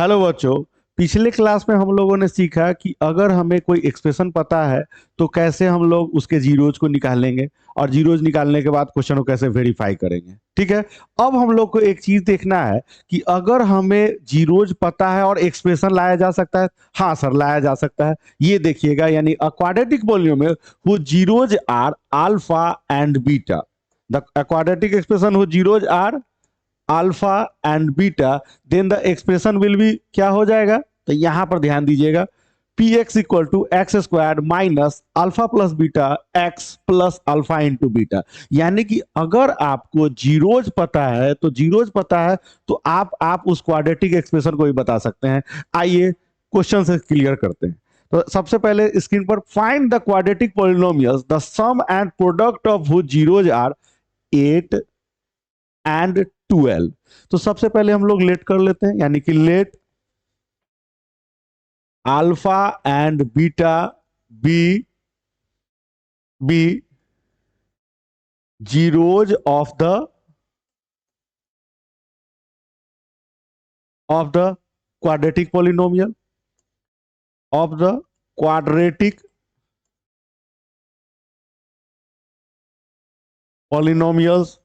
Hello बच्चों। पिछले class में हम लोगों ने सीखा कि अगर हमें कोई एक्सप्रेशन पता है तो कैसे हम लोग उसके जीरोज को निकालेंगे और जीरोज निकालने के बाद क्वेश्चन को कैसे वेरीफाई करेंगे। ठीक है। अब हम लोग को एक चीज देखना है कि अगर हमें जीरोज पता है और एक्सप्रेशन लाया जा सकता है। हाँ सर, लाया जा सकता है। ये देखिएगा, यानी a quadratic polynomial who zeros are alpha and beta. The quadratic expression who zeros are alpha and beta, then the expression will be क्या हो जाएगा। तो यहां पर ध्यान दीजिएगा, P x equal to x square minus alpha plus beta x plus alpha into beta. यानी कि अगर आपको जीरोज पता है तो जीरोज पता है तो आप उस क्वाड्रेटिक एक्सप्रेशन को भी बता सकते हैं। आइए क्वेश्चन से क्लियर करते हैं। तो सबसे पहले स्क्रीन पर find the quadratic polynomials the sum and product of whose zeros are 8 and 12। तो सबसे पहले हम लोग लेट कर लेते हैं, यानी कि let alpha and beta be be zeros of the quadratic polynomial of the quadratic polynomials.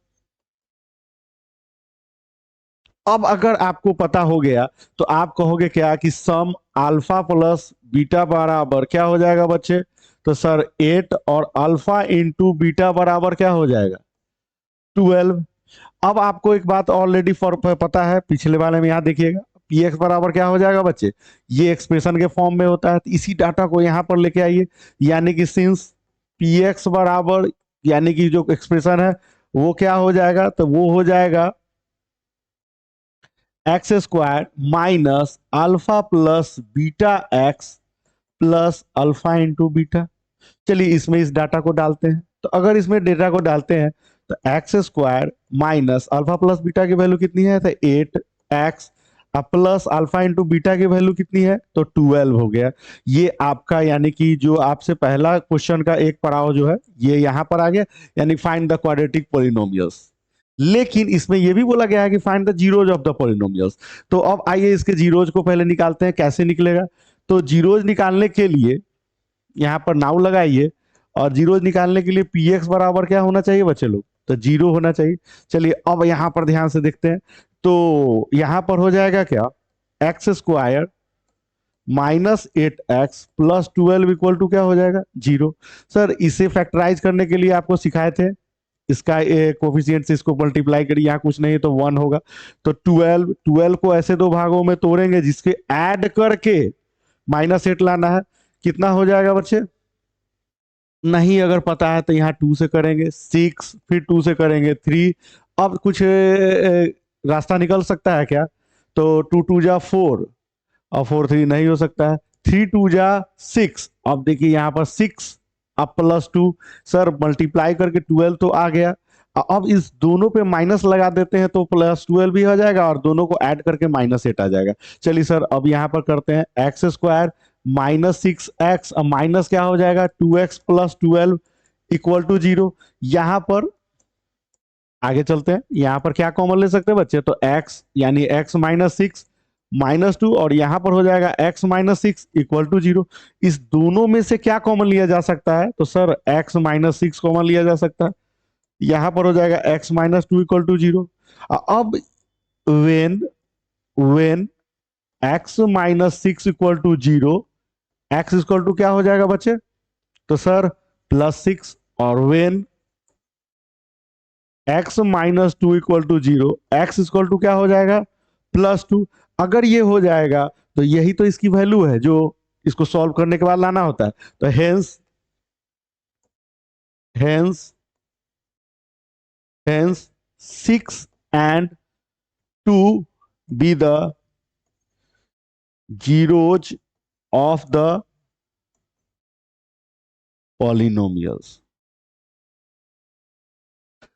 अब अगर आपको पता हो गया तो आप कहोगे क्या कि सम अल्फा प्लस बीटा बराबर क्या हो जाएगा बच्चे। तो सर 8 और अल्फा इंटू बीटा बराबर क्या हो जाएगा 12। अब आपको एक बात ऑलरेडी पता है, पिछले वाले में यहाँ देखिएगा, पी एक्स बराबर क्या हो जाएगा बच्चे, ये एक्सप्रेशन के फॉर्म में होता है। तो इसी डाटा को यहाँ पर लेके आइए, यानी कि सिंस पी एक्स बराबर, यानी कि जो एक्सप्रेशन है वो क्या हो जाएगा, तो वो हो जाएगा x square minus alpha plus beta x plus alpha into beta. चलिए इसमें इस डाटा को डालते हैं। तो अगर इसमें डेटा को डालते हैं तो x square minus alpha plus beta की वैल्यू कितनी है, तो 8x plus alpha into beta की वैल्यू कितनी है, तो 12 हो गया। ये आपका यानी कि जो आपसे पहला क्वेश्चन का एक पड़ाव जो है ये यहां पर आ गया, यानी फाइंड द क्वाड्रेटिक पॉलिनोमियल्स। लेकिन इसमें यह भी बोला गया है कि find the zeros of the polynomials. तो अब आइए इसके जीरोज को पहले निकालते हैं, कैसे निकलेगा। तो जीरोज निकालने के लिए यहाँ पर नाउ लगाइए, और जीरोज निकालने के लिए पी एक्स बराबर क्या होना चाहिए बच्चे लोग, तो जीरो होना चाहिए। चलिए अब यहाँ पर ध्यान से देखते हैं। तो यहाँ पर हो जाएगा क्या, x square minus 8x plus 12 equal to क्या हो जाएगा, जीरो। सर इसे फैक्टराइज करने के लिए आपको सिखाए थे, इसका कोफिशिएंट से इसको मल्टीप्लाई करिए, यहाँ कुछ नहीं है तो 1 होगा। तो 12 को ऐसे दो भागों में तोड़ेंगे जिसके ऐड करके -8 लाना है। कितना हो जाएगा बच्चे, नहीं अगर पता है तो यहाँ 2 से करेंगे 6, फिर 2 से करेंगे 3। अब कुछ रास्ता निकल सकता है क्या, तो 2 2 जा 4 और 4 3 नहीं हो सकता है, 3 2 जा 6। अब देखिए यहाँ पर 6 अब प्लस 2, सर मल्टीप्लाई करके 12 तो आ गया। अब इस दोनों पे माइनस लगा देते हैं तो प्लस 12 भी हो जाएगा और दोनों को ऐड करके -8 आ जाएगा। चलिए सर अब यहाँ पर करते हैं एक्स स्क्वायर -6x, अब माइनस क्या हो जाएगा 2x प्लस 12 इक्वल टू 0। यहां पर आगे चलते हैं, यहां पर क्या कॉमन ले सकते हैं बच्चे, तो x यानी x -6 -2, और यहां पर हो जाएगा x -6 इक्वल टू 0। इस दोनों में से क्या कॉमन लिया जा सकता है, तो सर x -6 कॉमन लिया जा सकता है। यहां पर हो जाएगा x -2 इक्वल टू 0। अब when when x -6 equal to 0, x equal to क्या हो जाएगा बच्चे, तो सर +6, और when x -2 equal to 0, x equal to क्या हो जाएगा +2। अगर ये हो जाएगा तो यही तो इसकी वैल्यू है जो इसको सॉल्व करने के बाद लाना होता है। तो hence hence hence 6 and 2 be the zeros of the polynomials.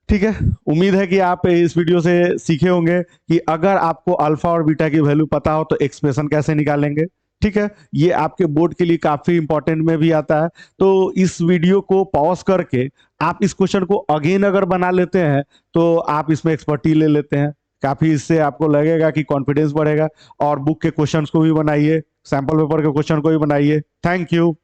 ठीक है, उम्मीद है कि आप इस वीडियो से सीखे होंगे कि अगर आपको अल्फा और बीटा की वैल्यू पता हो तो एक्सप्रेशन कैसे निकालेंगे। ठीक है, ये आपके बोर्ड के लिए काफी इंपॉर्टेंट में भी आता है। तो इस वीडियो को पॉज करके आप इस क्वेश्चन को अगेन अगर बना लेते हैं तो आप इसमें एक्सपर्टी ले लेते हैं। काफी इससे आपको लगेगा कि कॉन्फिडेंस बढ़ेगा। और बुक के क्वेश्चंस को भी बनाइए, सैंपल पेपर के क्वेश्चन को भी बनाइए। Thank you.